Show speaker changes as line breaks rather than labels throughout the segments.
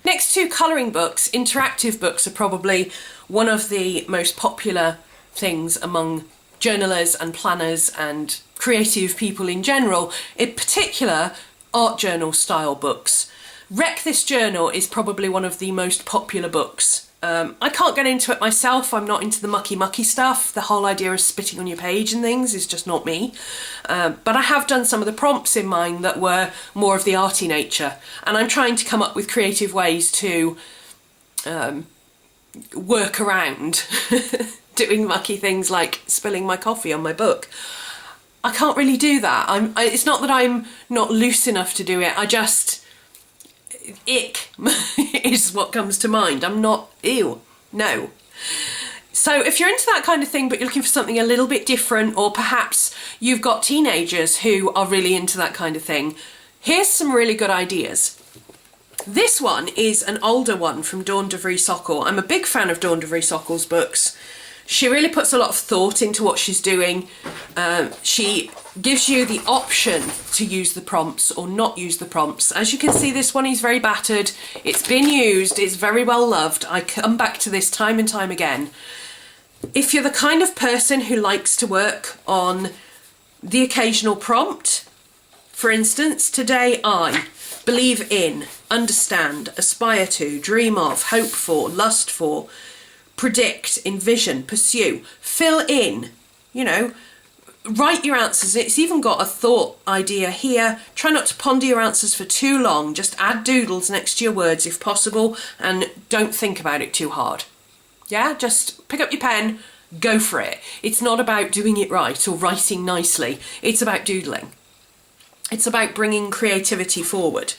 Next to colouring books, interactive books are probably one of the most popular things among journalers and planners and creative people in general, in particular art journal style books. Wreck This Journal is probably one of the most popular books. I can't get into it myself, I'm not into the mucky stuff. The whole idea of spitting on your page and things is just not me. But I have done some of the prompts in mine that were more of the arty nature, and I'm trying to come up with creative ways to work around doing mucky things like spilling my coffee on my book. I can't really do that. It's not that I'm not loose enough to do it, I just... ick is what comes to mind. I'm not, ew, no. So if you're into that kind of thing but you're looking for something a little bit different, or perhaps you've got teenagers who are really into that kind of thing, here's some really good ideas. This one is an older one from Dawn de Vries-Sokol. I'm a big fan of Dawn de Vries-Sokol's books. She really puts a lot of thought into what she's doing. She gives you the option to use the prompts or not use the prompts. As you can see, this one is very battered. It's been used, it's very well loved. I come back to this time and time again. If you're the kind of person who likes to work on the occasional prompt, for instance, today I believe in, understand, aspire to, dream of, hope for, lust for, predict, envision, pursue, fill in, you know, write your answers. It's even got a thought idea here. Try not to ponder your answers for too long. Just add doodles next to your words if possible, and don't think about it too hard. Yeah, just pick up your pen, go for it. It's not about doing it right or writing nicely. It's about doodling. It's about bringing creativity forward.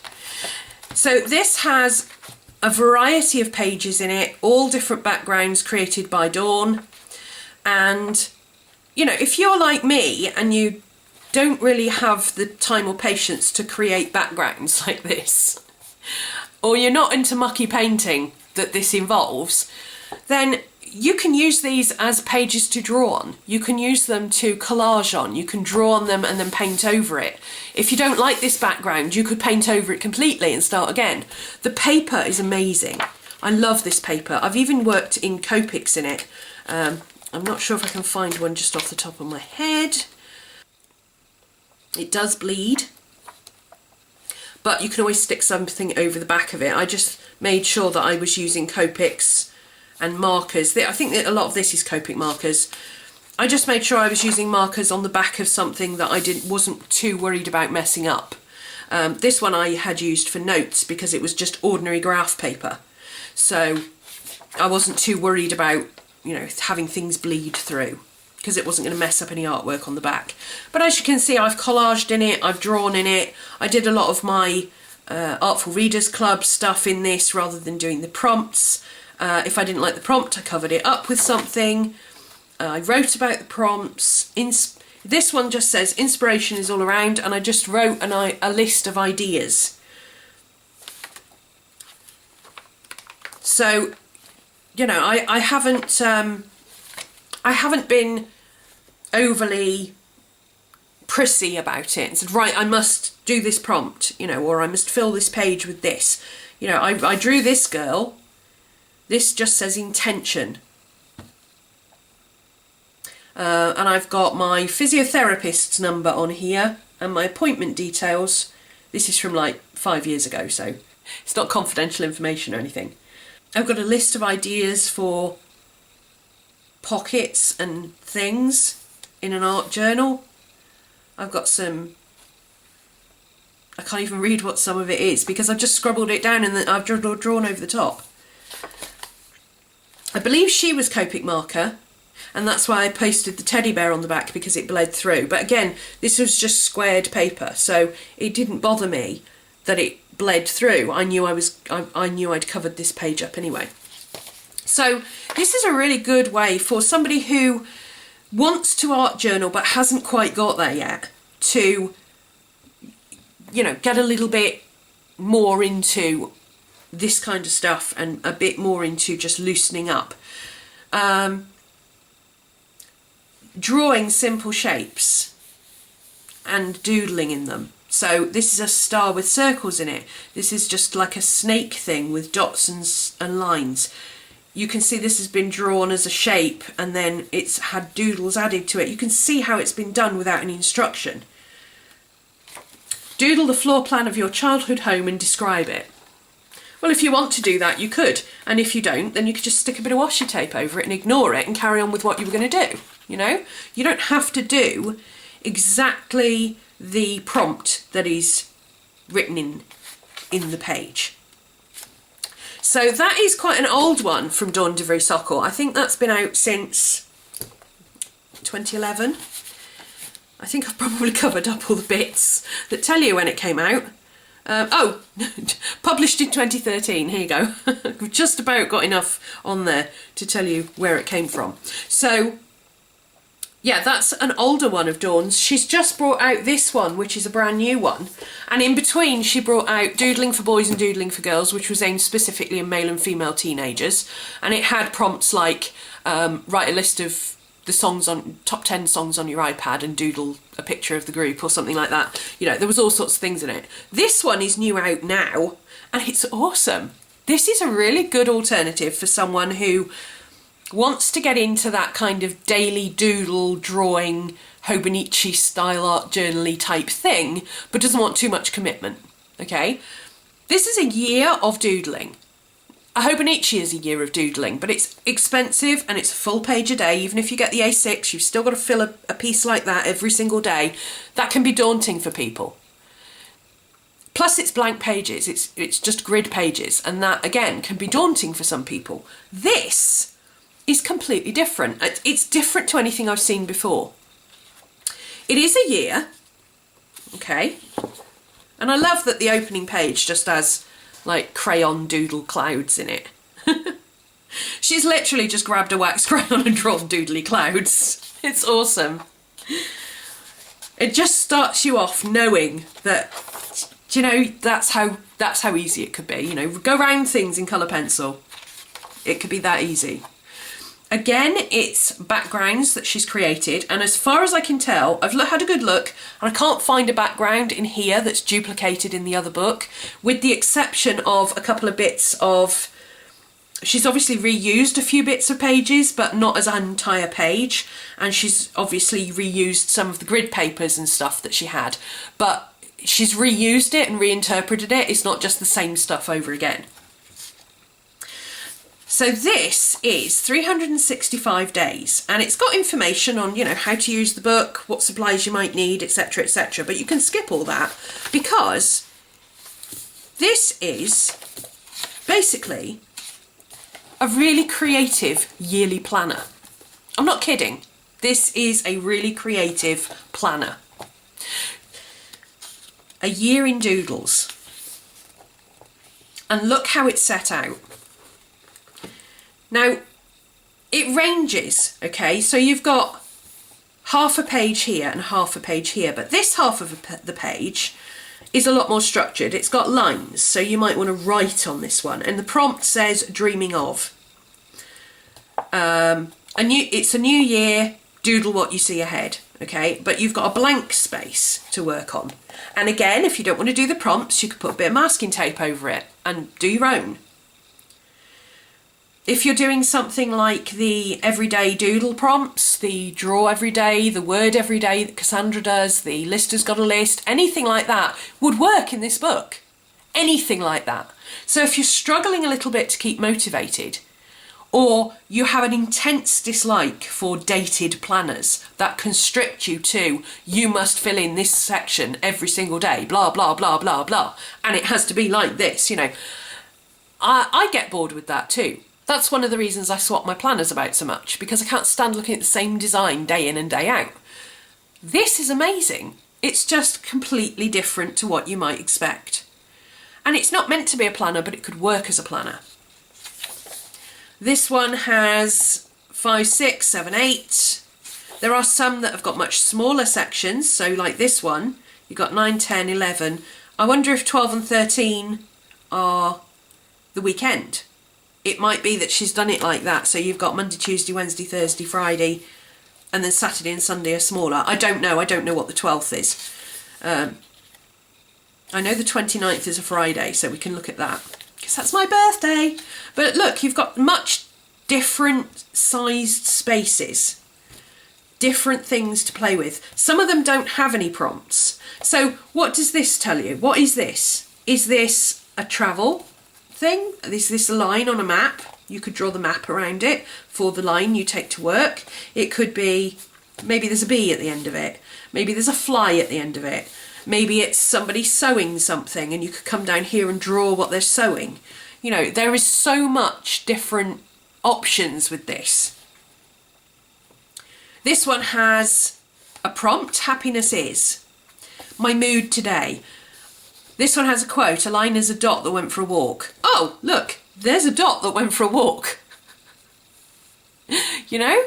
So this has a variety of pages in it, all different backgrounds created by Dawn. And, you know, if you're like me and you don't really have the time or patience to create backgrounds like this, or you're not into mucky painting that this involves, then you can use these as pages to draw on. You can use them to collage on. You can draw on them and then paint over it. If you don't like this background, you could paint over it completely and start again. The paper is amazing. I love this paper. I've even worked in Copics in it. I'm not sure if I can find one just off the top of my head. It does bleed, but you can always stick something over the back of it. I just made sure that I was using Copics and markers. I think that a lot of this is Copic markers. I just made sure I was using markers on the back of something that I wasn't too worried about messing up. This one I had used for notes because it was just ordinary graph paper. So I wasn't too worried about, you know, having things bleed through, because it wasn't going to mess up any artwork on the back. But as you can see, I've collaged in it, I've drawn in it. I did a lot of my Artful Readers Club stuff in this rather than doing the prompts. If I didn't like the prompt, I covered it up with something. I wrote about the prompts. This one just says inspiration is all around, and I just wrote a list of ideas. So, you know, I haven't been overly prissy about it and said, right, I must do this prompt, you know, or I must fill this page with this. You know, I drew this girl. This just says intention. And I've got my physiotherapist's number on here and my appointment details. This is from like 5 years ago, so it's not confidential information or anything. I've got a list of ideas for pockets and things in an art journal. I've got some... I can't even read what some of it is because I've just scribbled it down and then I've drawn over the top. I believe she was Copic marker, and that's why I posted the teddy bear on the back, because it bled through. But again, this was just squared paper, so it didn't bother me that it bled through. I knew I'd covered this page up anyway. So this is a really good way for somebody who wants to art journal but hasn't quite got there yet to, you know, get a little bit more into this kind of stuff and a bit more into just loosening up. drawing simple shapes and doodling in them. So this is a star with circles in it. This is just like a snake thing with dots and lines. You can see this has been drawn as a shape and then it's had doodles added to it. You can see how it's been done without any instruction. Doodle the floor plan of your childhood home and describe it. Well, if you want to do that, you could. And if you don't, then you could just stick a bit of washi tape over it and ignore it and carry on with what you were going to do, you know? You don't have to do exactly the prompt that is written in the page. So that is quite an old one from Dawn de Vries-Sokol. I think that's been out since 2011. I think I've probably covered up all the bits that tell you when it came out. Published in 2013, here you go. We've just about got enough on there to tell you where it came from. So, yeah, that's an older one of Dawn's. She's just brought out this one, which is a brand new one. And in between, she brought out Doodling for Boys and Doodling for Girls, which was aimed specifically at male and female teenagers. And it had prompts like, write a list of the songs on top 10 songs on your iPad and doodle a picture of the group or something like that. You know, there was all sorts of things in it. This one is new out now and it's awesome. This is a really good alternative for someone who wants to get into that kind of daily doodle drawing Hobonichi style art journal-y type thing, but doesn't want too much commitment. Okay, this is a year of doodling. A Hobonichi is a year of doodling, but it's expensive and it's a full page a day. Even if you get the A6, you've still got to fill a piece like that every single day. That can be daunting for people. Plus it's blank pages, it's just grid pages, and that again can be daunting for some people. This is completely different. It's different to anything I've seen before. It is a year, okay, and I love that the opening page just has like crayon doodle clouds in it. She's literally just grabbed a wax crayon and drawn doodly clouds. It's awesome. It just starts you off knowing that, you know, that's how easy it could be. You know, go round things in colour pencil. It could be that easy. Again, it's backgrounds that she's created, and as far as I can tell, I've had a good look, and I can't find a background in here that's duplicated in the other book, with the exception of a couple of bits of... She's obviously reused a few bits of pages, but not as an entire page, and she's obviously reused some of the grid papers and stuff that she had, but she's reused it and reinterpreted it. It's not just the same stuff over again. So this is 365 days, and it's got information on, you know, how to use the book, what supplies you might need, etc., etc. But you can skip all that because this is basically a really creative yearly planner. I'm not kidding. This is a really creative planner. A year in doodles. And look how it's set out. Now, it ranges, okay? So you've got half a page here and half a page here, but this half of the page is a lot more structured. It's got lines, so you might want to write on this one. And the prompt says, dreaming of. It's a new year, doodle what you see ahead, okay? But you've got a blank space to work on. And again, if you don't want to do the prompts, you could put a bit of masking tape over it and do your own. If you're doing something like the everyday doodle prompts, the draw every day, the word every day that Cassandra does, the lister's got a list, anything like that would work in this book. Anything like that. So if you're struggling a little bit to keep motivated, or you have an intense dislike for dated planners that constrict you to, you must fill in this section every single day, blah, blah, blah, blah, blah, and it has to be like this, you know. I get bored with that too. That's one of the reasons I swap my planners about so much, because I can't stand looking at the same design day in and day out. This is amazing. It's just completely different to what you might expect. And it's not meant to be a planner, but it could work as a planner. This one has 5, 6, 7, 8. There are some that have got much smaller sections, so like this one, you've got 9, 10, 11. I wonder if 12 and 13 are the weekend. It might be that she's done it like that, so you've got Monday, Tuesday, Wednesday, Thursday, Friday, and then Saturday and Sunday are smaller. I don't know what the 12th is. I know the 29th is a Friday, so we can look at that, because that's my birthday. But look, you've got much different sized spaces, different things to play with. Some of them don't have any prompts. So what does this tell you? What is this? Is this a travel thing? Is this a line on a map? You could draw the map around it for the line you take to work. It could be, maybe there's a bee at the end of it. Maybe there's a fly at the end of it. Maybe it's somebody sewing something and you could come down here and draw what they're sewing. You know, there is so much different options with this. This one has a prompt, happiness is. My mood today. This one has a quote, a line is a dot that went for a walk. Oh, look, there's a dot that went for a walk. You know?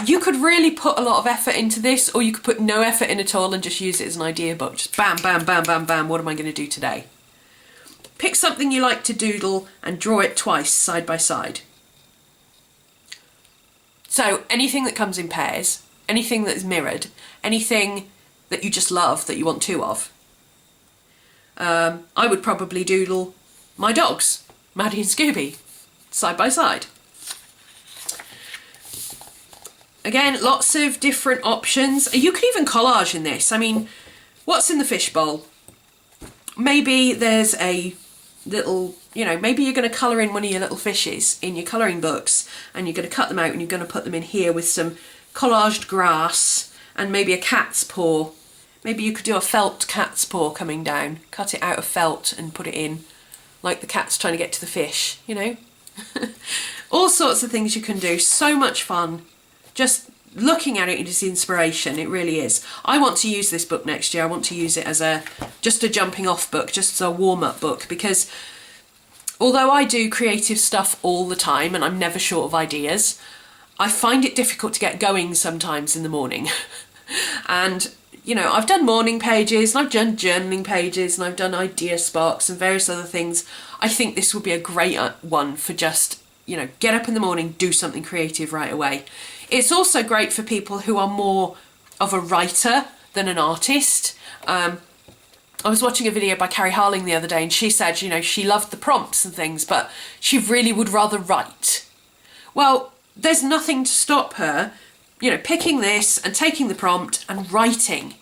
You could really put a lot of effort into this, or you could put no effort in at all and just use it as an idea book. Just bam, bam, bam, bam, bam, what am I going to do today? Pick something you like to doodle and draw it twice, side by side. So anything that comes in pairs, anything that is mirrored, anything that you just love, that you want two of. I would probably doodle my dogs, Maddie and Scooby, side by side. Again, lots of different options. You could even collage in this. I mean, what's in the fishbowl? Maybe there's a little, you know, maybe you're going to colour in one of your little fishes in your colouring books, and you're going to cut them out and you're going to put them in here with some collaged grass and maybe a cat's paw. Maybe you could do a felt cat's paw coming down, cut it out of felt and put it in, like the cat's trying to get to the fish, you know? All sorts of things you can do. So much fun. Just looking at it is inspiration, it really is. I want to use this book next year. I want to use it as just a jumping off book, just as a warm-up book, because although I do creative stuff all the time and I'm never short of ideas, I find it difficult to get going sometimes in the morning. And, you know, I've done morning pages and I've done journaling pages and I've done idea sparks and various other things. I think this would be a great one for just, you know, get up in the morning, do something creative right away. It's also great for people who are more of a writer than an artist. I was watching a video by Carrie Harling the other day and she said, you know, she loved the prompts and things, but she really would rather write. Well, there's nothing to stop her, you know, picking this and taking the prompt and writing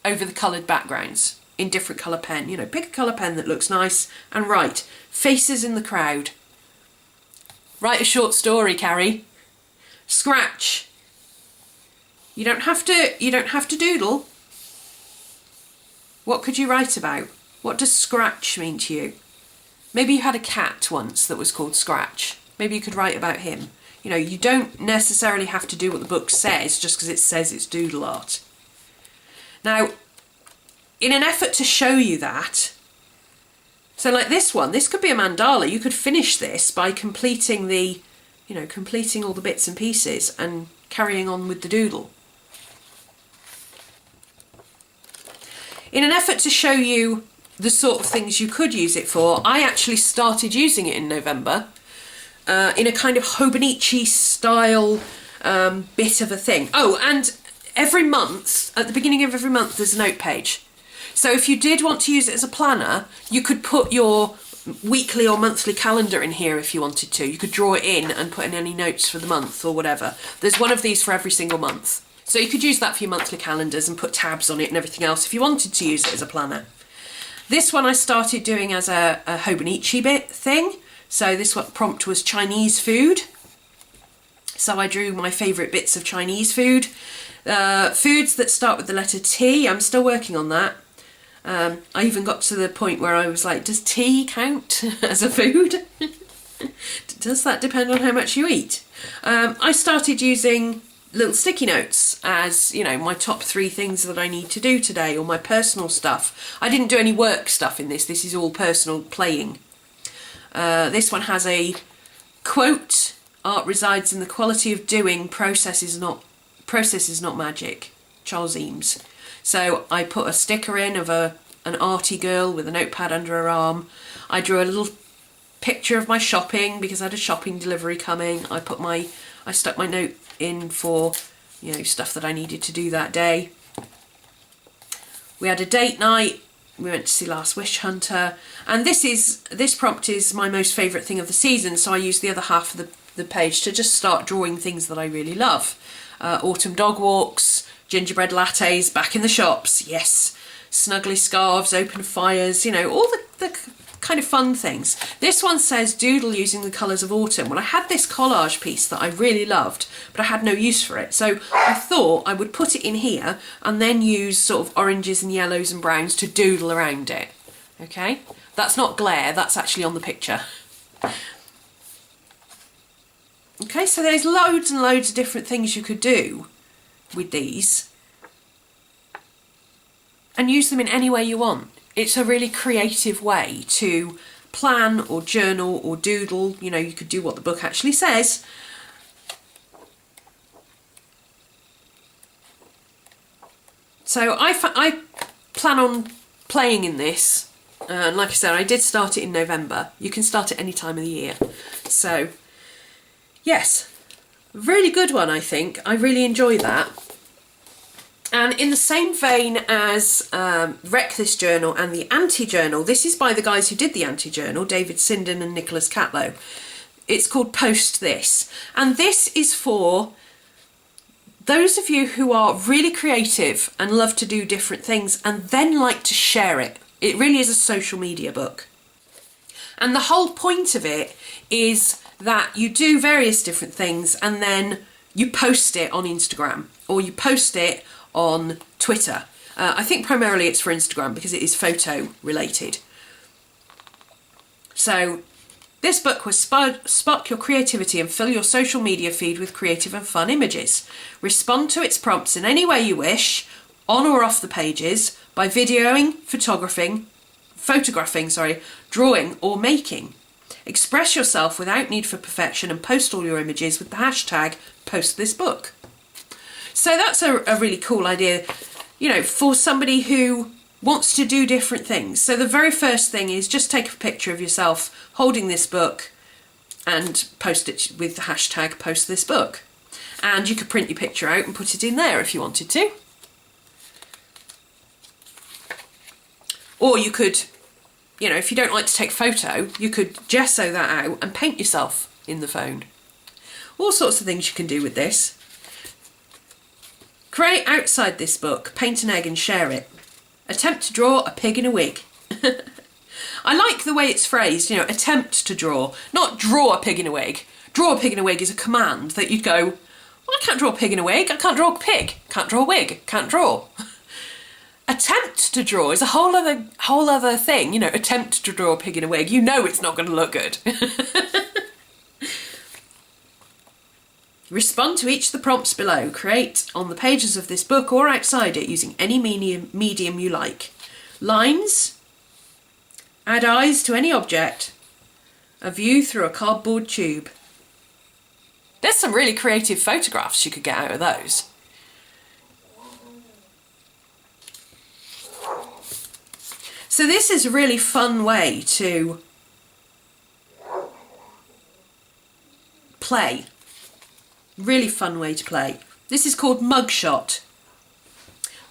over the coloured backgrounds in different colour pen. You know, pick a colour pen that looks nice and write. Faces in the crowd. Write a short story, Carrie. Scratch. You don't have to doodle. What could you write about? What does scratch mean to you? Maybe you had a cat once that was called Scratch. Maybe you could write about him. You know, you don't necessarily have to do what the book says just because it says it's doodle art. Now, in an effort to show you that, so like this one, this could be a mandala. You could finish this by completing the, you know, completing all the bits and pieces and carrying on with the doodle. In an effort to show you the sort of things you could use it for, I actually started using it in November in a kind of Hobonichi style bit of a thing. Oh, and every month, at the beginning of every month, there's a note page. So if you did want to use it as a planner, you could put your weekly or monthly calendar in here if you wanted to. You could draw it in and put in any notes for the month or whatever. There's one of these for every single month. So you could use that for your monthly calendars and put tabs on it and everything else if you wanted to use it as a planner. This one I started doing as a Hobonichi bit thing. So this one prompt was Chinese food. So I drew my favourite bits of Chinese food. Foods that start with the letter T. I'm still working on that. I even got to the point where I was like, does tea count as a food? Does that depend on how much you eat? I started using little sticky notes as, you know, my top 3 things that I need to do today, or my personal stuff. I didn't do any work stuff in this. This is all personal playing. This one has a quote, art resides in the quality of doing, process is not magic, Charles Eames. So I put a sticker in of an arty girl with a notepad under her arm. I drew a little picture of my shopping because I had a shopping delivery coming. I stuck my in for, you know, stuff that I needed to do that day. We had a date night. We went to see Last Wish Hunter, and this prompt is my most favourite thing of the season, so I used the other half of the page to just start drawing things that I really love. Autumn dog walks, gingerbread lattes back in the shops, yes, snuggly scarves, open fires, you know, all the kind of fun things. This one says doodle using the colours of autumn. Well, I had this collage piece that I really loved, but I had no use for it, so I thought I would put it in here and then use sort of oranges and yellows and browns to doodle around it. Okay, that's not glare, that's actually on the picture. Okay, so there's loads and loads of different things you could do with these and use them in any way you want. It's a really creative way to plan or journal or doodle. You know, you could do what the book actually says. So I plan on playing in this. And like I said, I did start it in November. You can start it any time of the year. So, yes, really good one, I think. I really enjoy that. And in the same vein as Wreck This Journal and the Anti-Journal, this is by the guys who did the Anti-Journal, David Sinden and Nicholas Catlow. It's called Post This. And this is for those of you who are really creative and love to do different things and then like to share it. It really is a social media book. And the whole point of it is that you do various different things and then you post it on Instagram or you post it on Twitter. I think primarily it's for Instagram because it is photo related. So this book will spark your creativity and fill your social media feed with creative and fun images. Respond to its prompts in any way you wish, on or off the pages, by videoing, photographing, drawing or making. Express yourself without need for perfection and post all your images with the hashtag #PostThisBook. So that's a really cool idea, you know, for somebody who wants to do different things. So the very first thing is just take a picture of yourself holding this book and post it with the hashtag #PostThisBook. And you could print your picture out and put it in there if you wanted to. Or you could, you know, if you don't like to take photo, you could gesso that out and paint yourself in the phone. All sorts of things you can do with this. Create outside this book, paint an egg and share it. Attempt to draw a pig in a wig. I like the way it's phrased, you know, attempt to draw, not draw a pig in a wig. Draw a pig in a wig is a command that you'd go, well, I can't draw a pig in a wig, I can't draw a pig, can't draw a wig, can't draw. Attempt to draw is a whole other thing, you know, attempt to draw a pig in a wig, you know it's not going to look good. Respond to each of the prompts below. Create on the pages of this book or outside it using any medium you like. Lines. Add eyes to any object. A view through a cardboard tube. There's some really creative photographs you could get out of those. So this is a really fun way to play. Really fun way to play. This is called Mugshot.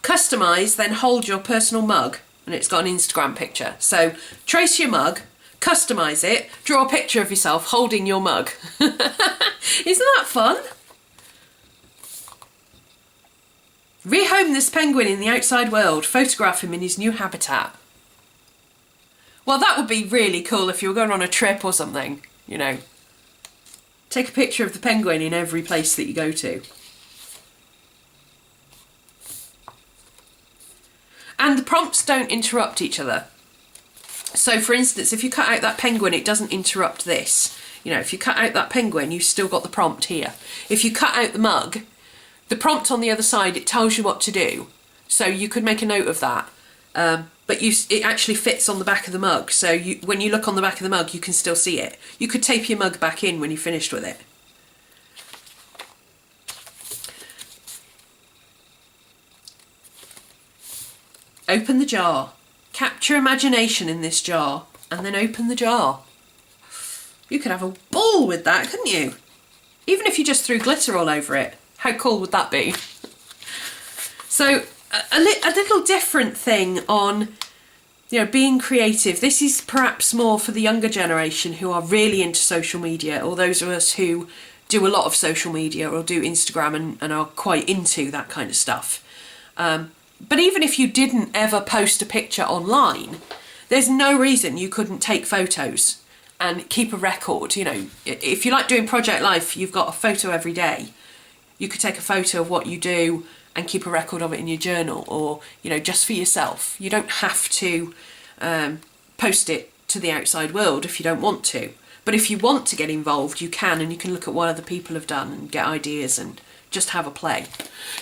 Customise, then hold your personal mug, and it's got an Instagram picture. So trace your mug, customise it, draw a picture of yourself holding your mug. Isn't that fun? Rehome this penguin in the outside world. Photograph him in his new habitat. Well, that would be really cool if you were going on a trip or something, you know. Take a picture of the penguin in every place that you go to. And the prompts don't interrupt each other. So for instance, if you cut out that penguin, it doesn't interrupt this. You know, if you cut out that penguin, you've still got the prompt here. If you cut out the mug, the prompt on the other side, it tells you what to do. So you could make a note of that. But it actually fits on the back of the mug, so when you look on the back of the mug you can still see it. You could tape your mug back in when you're finished with it. Open the jar. Capture imagination in this jar and then open the jar. You could have a ball with that, couldn't you? Even if you just threw glitter all over it, how cool would that be? So a little different thing on, you know, being creative. This is perhaps more for the younger generation who are really into social media, or those of us who do a lot of social media or do Instagram and are quite into that kind of stuff. But even if you didn't ever post a picture online, there's no reason you couldn't take photos and keep a record. You know, if you like doing Project Life, you've got a photo every day. You could take a photo of what you do and keep a record of it in your journal, or, you know, just for yourself. You don't have to post it to the outside world if you don't want to. But if you want to get involved, you can, and you can look at what other people have done and get ideas and just have a play.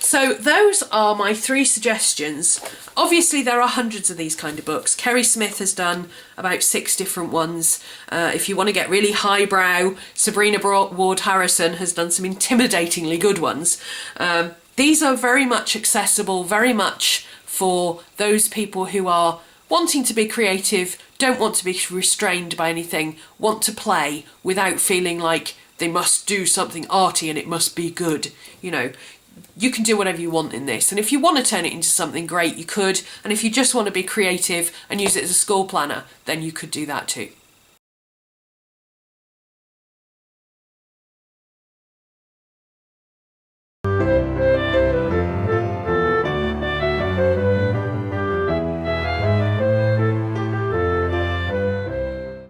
So those are my 3 suggestions. Obviously there are hundreds of these kind of books. Kerry Smith has done about 6 different ones. If you want to get really highbrow, Sabrina Ward Harrison has done some intimidatingly good ones. These are very much accessible, very much for those people who are wanting to be creative, don't want to be restrained by anything, want to play without feeling like they must do something arty and it must be good. You know, you can do whatever you want in this. And if you want to turn it into something great, you could. And if you just want to be creative and use it as a school planner, then you could do that too.